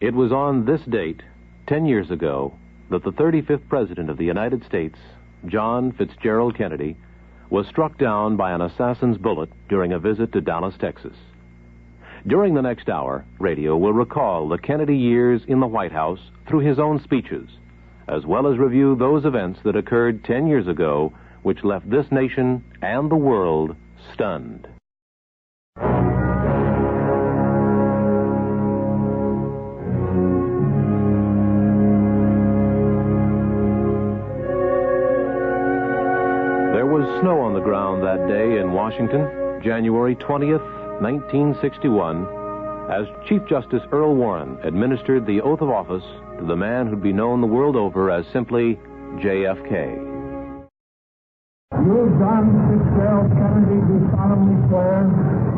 It was on this date, 10 years ago, that the 35th President of the United States, John Fitzgerald Kennedy, was struck down by an assassin's bullet during a visit to Dallas, Texas. During the next hour, radio will recall the Kennedy years in the White House through his own speeches, as well as review those events that occurred 10 years ago which left this nation and the world stunned. There was snow on the ground that day in Washington, January 20th, 1961, as Chief Justice Earl Warren administered the oath of office to the man who'd be known the world over as simply JFK. You, John Fitzgerald Kennedy, do solemnly swear.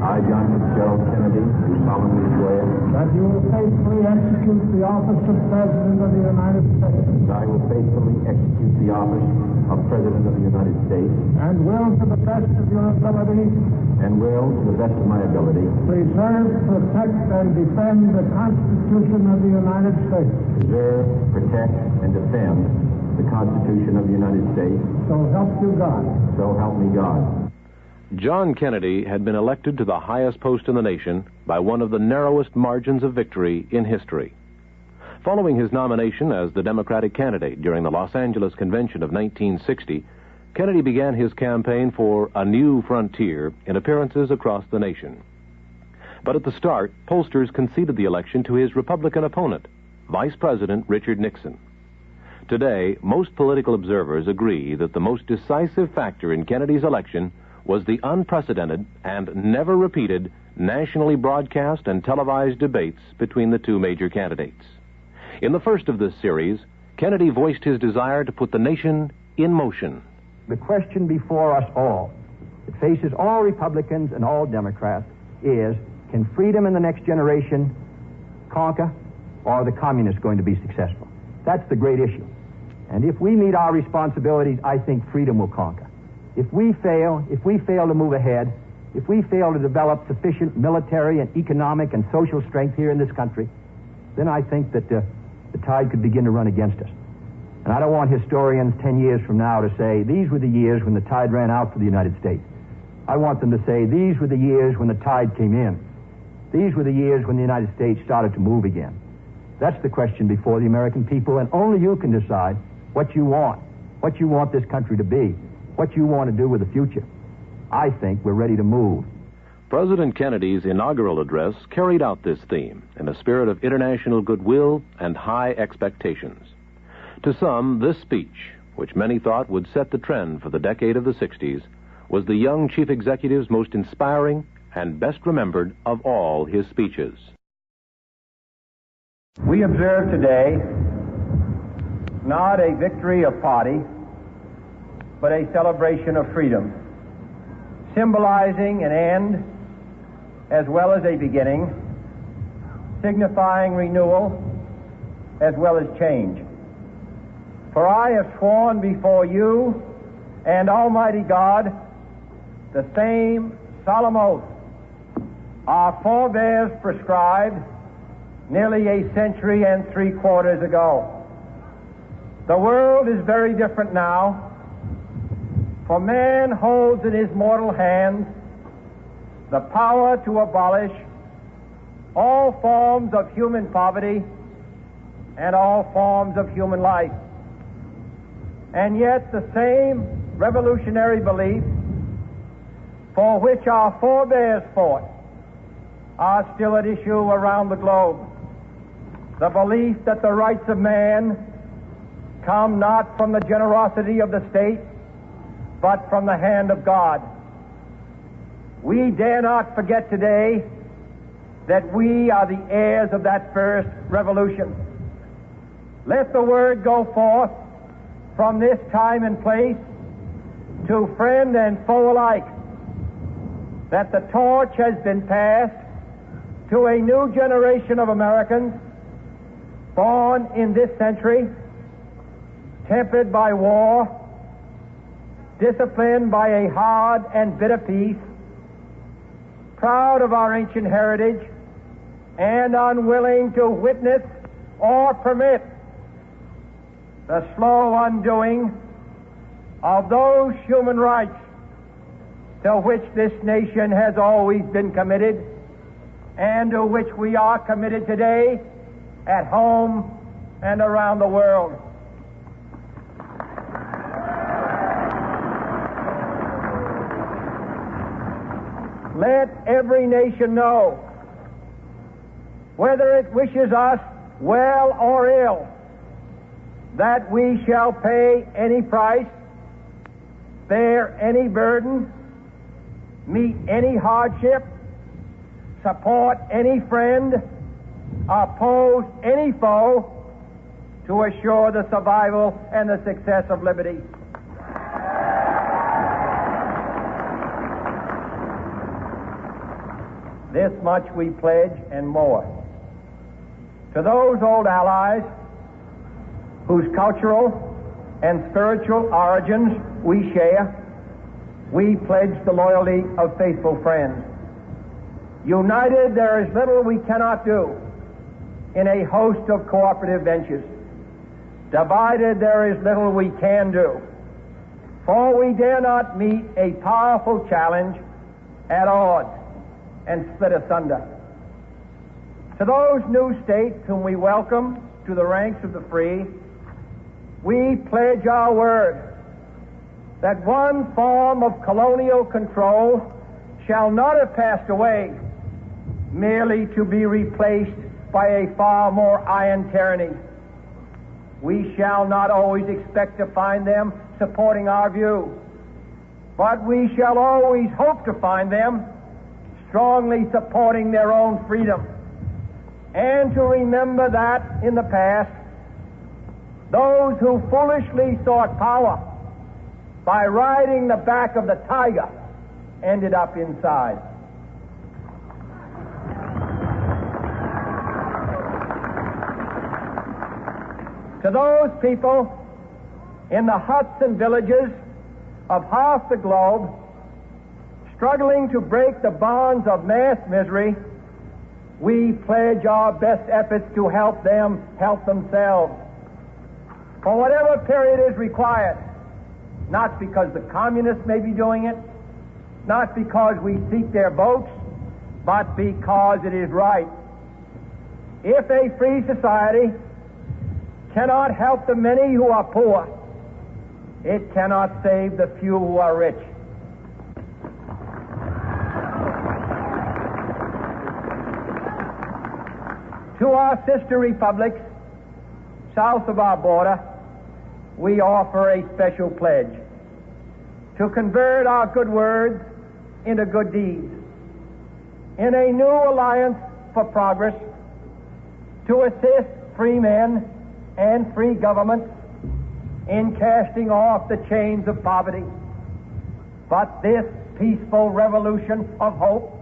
I, John Fitzgerald Kennedy, do solemnly swear. That you will faithfully execute the office of President of the United States. That I will faithfully execute the office of President of the United States. And will, to the best of your ability. And will, to the best of my ability. Preserve, protect, and defend the Constitution of the United States. Preserve, protect, and defend the Constitution of the United States. So help you God. So help me God. John Kennedy had been elected to the highest post in the nation by one of the narrowest margins of victory in history. Following his nomination as the Democratic candidate during the Los Angeles Convention of 1960, Kennedy began his campaign for a new frontier in appearances across the nation. But at the start, pollsters conceded the election to his Republican opponent, Vice President Richard Nixon. Today, most political observers agree that the most decisive factor in Kennedy's election was the unprecedented and never repeated nationally broadcast and televised debates between the two major candidates. In the first of this series, Kennedy voiced his desire to put the nation in motion. The question before us all, that faces all Republicans and all Democrats, is, can freedom in the next generation conquer, or are the communists going to be successful? That's the great issue. And if we meet our responsibilities, I think freedom will conquer. If we fail to move ahead, if we fail to develop sufficient military and economic and social strength here in this country, then I think that the tide could begin to run against us. And I don't want historians 10 years from now to say, these were the years when the tide ran out for the United States. I want them to say, these were the years when the tide came in. These were the years when the United States started to move again. That's the question before the American people, and only you can decide what you want this country to be, what you want to do with the future. I think we're ready to move. President Kennedy's inaugural address carried out this theme in a spirit of international goodwill and high expectations. To some, this speech, which many thought would set the trend for the decade of the 60s, was the young chief executive's most inspiring and best remembered of all his speeches. We observe today not a victory of party, but a celebration of freedom, symbolizing an end as well as a beginning, signifying renewal as well as change. For I have sworn before you and Almighty God the same solemn oath our forebears prescribed nearly a century and 3/4 ago. The world is very different now, for man holds in his mortal hands the power to abolish all forms of human poverty and all forms of human life. And yet the same revolutionary beliefs for which our forebears fought are still at issue around the globe. The belief that the rights of man come not from the generosity of the state, but from the hand of God. We dare not forget today that we are the heirs of that first revolution. Let the word go forth from this time and place to friend and foe alike that the torch has been passed to a new generation of Americans born in this century, tempered by war, disciplined by a hard and bitter peace, proud of our ancient heritage, and unwilling to witness or permit the slow undoing of those human rights to which this nation has always been committed and to which we are committed today at home and around the world. Let every nation know, whether it wishes us well or ill, that we shall pay any price, bear any burden, meet any hardship, support any friend, oppose any foe to assure the survival and the success of liberty. This much we pledge and more. To those old allies whose cultural and spiritual origins we share, we pledge the loyalty of faithful friends. United, there is little we cannot do in a host of cooperative ventures. Divided, there is little we can do, for we dare not meet a powerful challenge at odds and split asunder. To those new states whom we welcome to the ranks of the free, we pledge our word that one form of colonial control shall not have passed away merely to be replaced by a far more iron tyranny. We shall not always expect to find them supporting our view, but we shall always hope to find them strongly supporting their own freedom, and to remember that in the past, those who foolishly sought power by riding the back of the tiger ended up inside. To those people in the huts and villages of half the globe struggling to break the bonds of mass misery, we pledge our best efforts to help them help themselves for whatever period is required, not because the communists may be doing it, not because we seek their votes, but because it is right. If a free society cannot help the many who are poor, it cannot save the few who are rich. To our sister republics south of our border, we offer a special pledge to convert our good words into good deeds, in a new alliance for progress, to assist free men and free governments in casting off the chains of poverty. But this peaceful revolution of hope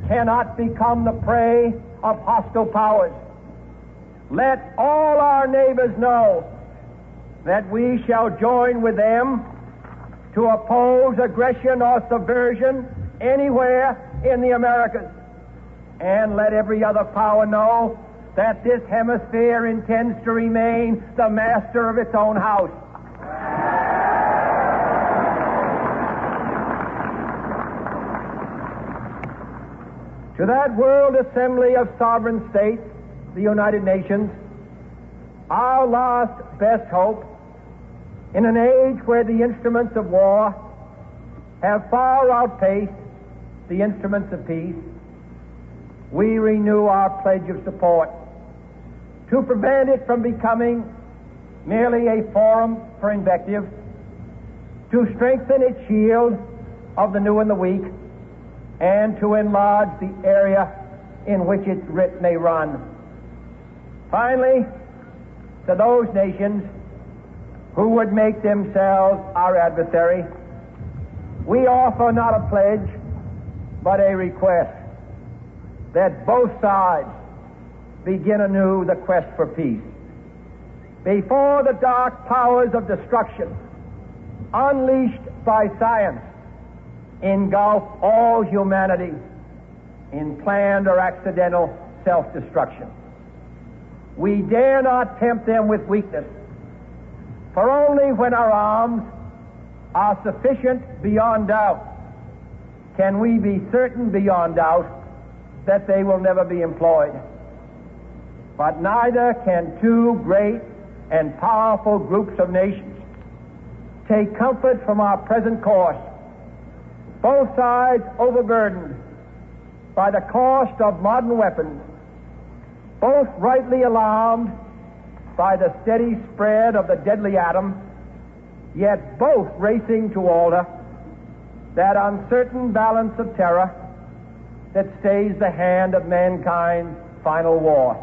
cannot become the prey of hostile powers. Let all our neighbors know that we shall join with them to oppose aggression or subversion anywhere in the Americas. And let every other power know that this hemisphere intends to remain the master of its own house. To that world assembly of sovereign states, the United Nations, our last best hope, in an age where the instruments of war have far outpaced the instruments of peace, we renew our pledge of support to prevent it from becoming merely a forum for invective, to strengthen its shield of the new and the weak, and to enlarge the area in which its writ may run. Finally, to those nations who would make themselves our adversary, we offer not a pledge, but a request that both sides begin anew the quest for peace. Before the dark powers of destruction unleashed by science engulf all humanity in planned or accidental self-destruction. We dare not tempt them with weakness, for only when our arms are sufficient beyond doubt can we be certain beyond doubt that they will never be employed. But neither can two great and powerful groups of nations take comfort from our present course, both sides overburdened by the cost of modern weapons, both rightly alarmed by the steady spread of the deadly atom, yet both racing to alter that uncertain balance of terror that stays the hand of mankind's final war.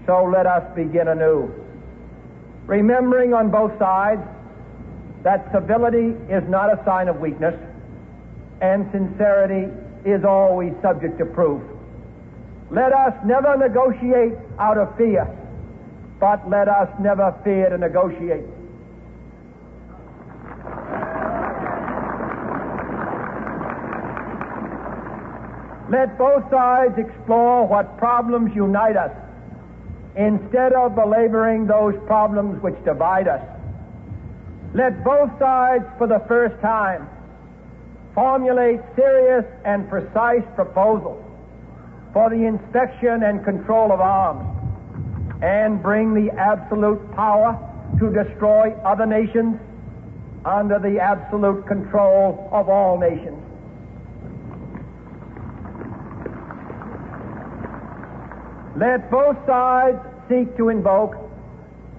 So let us begin anew, remembering on both sides that civility is not a sign of weakness, and sincerity is always subject to proof. Let us never negotiate out of fear, but let us never fear to negotiate. Let both sides explore what problems unite us, instead of belaboring those problems which divide us. Let both sides, for the first time, formulate serious and precise proposals for the inspection and control of arms, and bring the absolute power to destroy other nations under the absolute control of all nations. Let both sides seek to invoke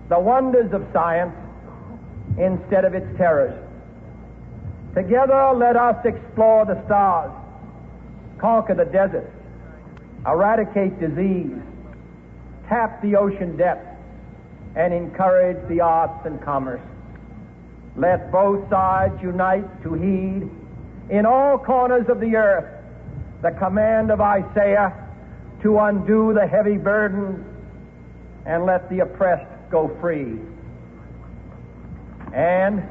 the wonders of science instead of its terrors. Together, let us explore the stars, conquer the deserts, eradicate disease, tap the ocean depths, and encourage the arts and commerce. Let both sides unite to heed in all corners of the earth the command of Isaiah to undo the heavy burdens and let the oppressed go free. And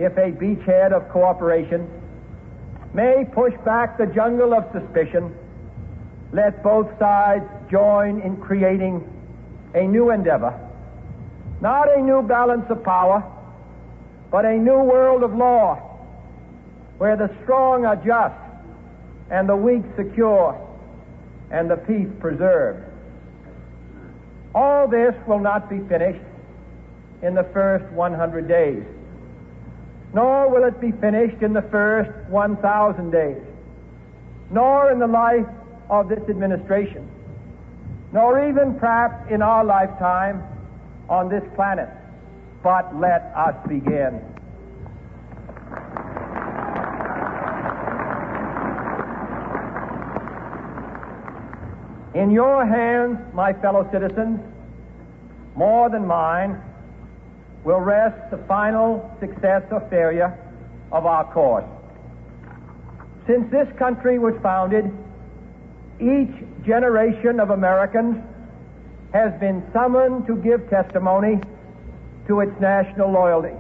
if a beachhead of cooperation may push back the jungle of suspicion, let both sides join in creating a new endeavor, not a new balance of power, but a new world of law, where the strong are just and the weak secure and the peace preserved. All this will not be finished in the first 100 days, nor will it be finished in the first 1,000 days, nor in the life of this administration, nor even perhaps in our lifetime on this planet. But let us begin. In your hands, my fellow citizens, more than mine, will rest the final success or failure of our course. Since this country was founded, each generation of Americans has been summoned to give testimony to its national loyalty.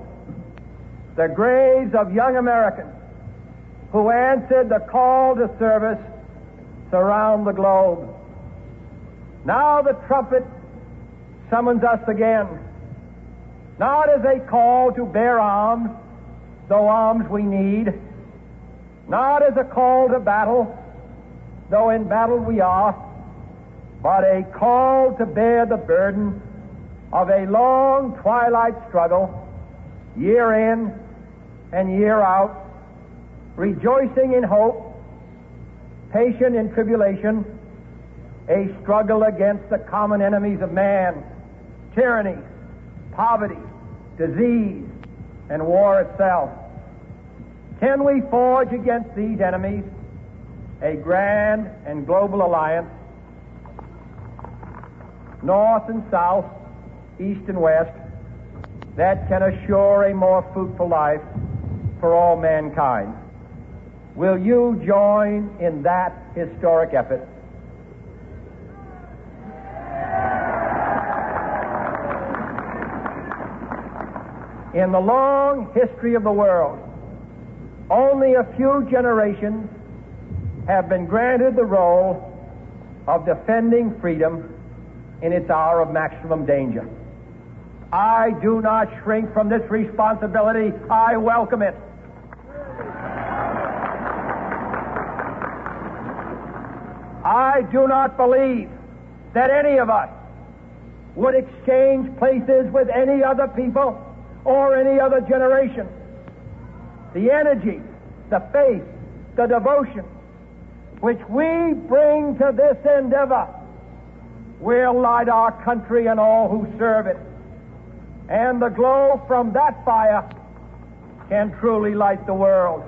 The graves of young Americans who answered the call to service surround the globe. Now the trumpet summons us again, not as a call to bear arms, though arms we need, not as a call to battle, though in battle we are, but a call to bear the burden of a long twilight struggle, year in and year out, rejoicing in hope, patient in tribulation, a struggle against the common enemies of man, tyranny, poverty, disease, and war itself. Can we forge against these enemies a grand and global alliance, north and south, east and west, that can assure a more fruitful life for all mankind? Will you join in that historic effort? In the long history of the world, only a few generations have been granted the role of defending freedom in its hour of maximum danger. I do not shrink from this responsibility. I welcome it. I do not believe that any of us would exchange places with any other people or any other generation. The energy, the faith, the devotion which we bring to this endeavor will light our country and all who serve it. And the glow from that fire can truly light the world.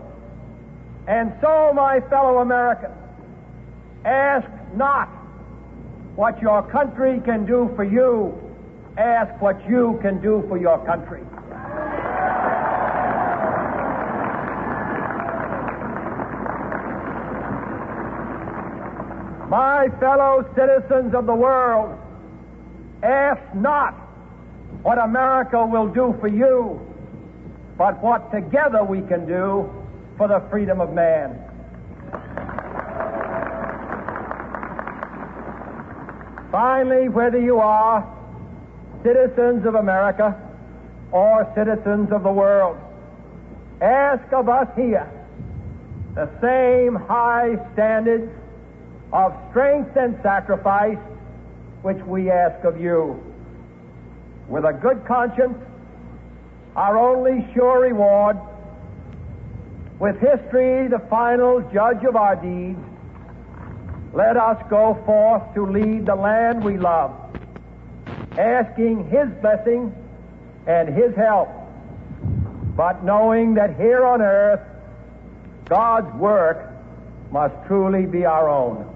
And so, my fellow Americans, ask not what your country can do for you. Ask what you can do for your country. My fellow citizens of the world, ask not what America will do for you, but what together we can do for the freedom of man. Finally, whether you are citizens of America or citizens of the world, ask of us here the same high standards of strength and sacrifice which we ask of you. With a good conscience, our only sure reward, with history the final judge of our deeds, let us go forth to lead the land we love, asking His blessing and His help, but knowing that here on earth God's work must truly be our own.